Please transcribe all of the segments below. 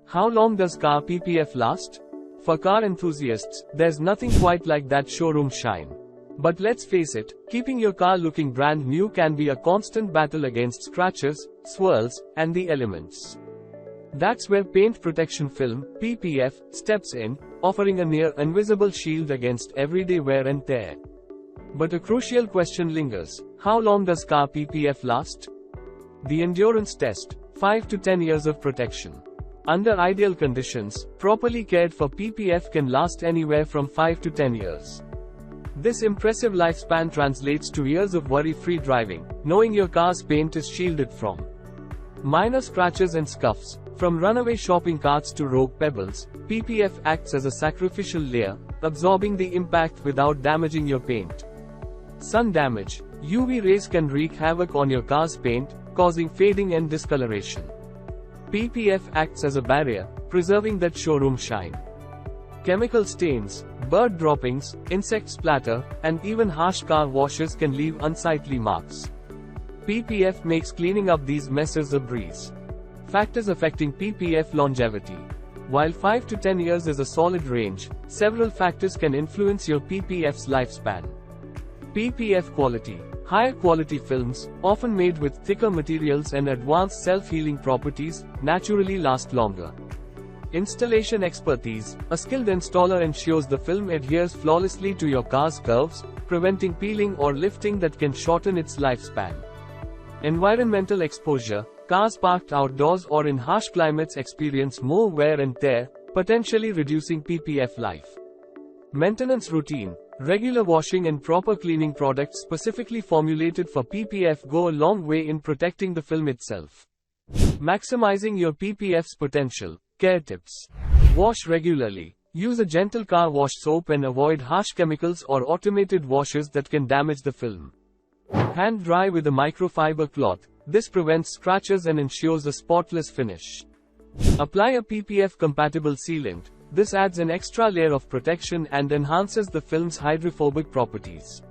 How long does car PPF last? For car enthusiasts, there's nothing quite like that showroom shine. But let's face it, keeping your car looking brand new can be a constant battle against scratches, swirls, and the elements. That's where paint protection film, PPF, steps in, offering a near invisible shield against everyday wear and tear. But a crucial question lingers: how long does car PPF last? The endurance test: 5 to 10 years of protection. Under ideal conditions, properly cared for, PPF can last anywhere from 5 to 10 years. This impressive lifespan translates to years of worry-free driving, knowing your car's paint is shielded from minor scratches and scuffs. From runaway shopping carts to rogue pebbles, PPF acts as a sacrificial layer, absorbing the impact without damaging your paint. Sun damage: UV rays can wreak havoc on your car's paint, causing fading and discoloration. PPF acts as a barrier, preserving that showroom shine. Chemical stains, bird droppings, insect splatter, and even harsh car washes can leave unsightly marks. PPF makes cleaning up these messes a breeze. Factors affecting PPF longevity: while 5 to 10 years is a solid range, several factors can influence your PPF's lifespan. PPF quality: higher quality films, often made with thicker materials and advanced self-healing properties, naturally last longer. Installation expertise: a skilled installer ensures the film adheres flawlessly to your car's curves, preventing peeling or lifting that can shorten its lifespan. Environmental exposure: cars parked outdoors or in harsh climates experience more wear and tear, potentially reducing PPF life. Maintenance routine: regular washing and proper cleaning, products specifically formulated for PPF go a long way in protecting the film itself. Maximizing your PPF's potential. Care tips: wash regularly. Use a gentle car wash soap and avoid harsh chemicals or automated washers that can damage the film. Hand dry with a microfiber cloth. This prevents scratches and ensures a spotless finish. Apply a PPF-compatible sealant. This adds an extra layer of protection and enhances the film's hydrophobic properties.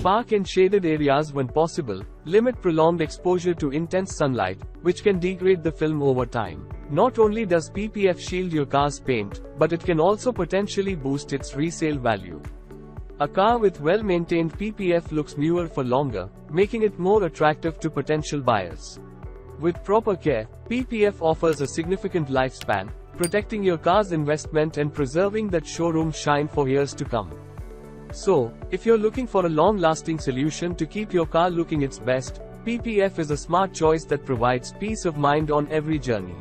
Park in shaded areas when possible. Limit prolonged exposure to intense sunlight, which can degrade the film over time. Not only does PPF shield your car's paint, but it can also potentially boost its resale value. A car with well-maintained PPF looks newer for longer, making it more attractive to potential buyers. With proper care, PPF offers a significant lifespan, protecting your car's investment and preserving that showroom shine for years to come. So, if you're looking for a long-lasting solution to keep your car looking its best, PPF is a smart choice that provides peace of mind on every journey.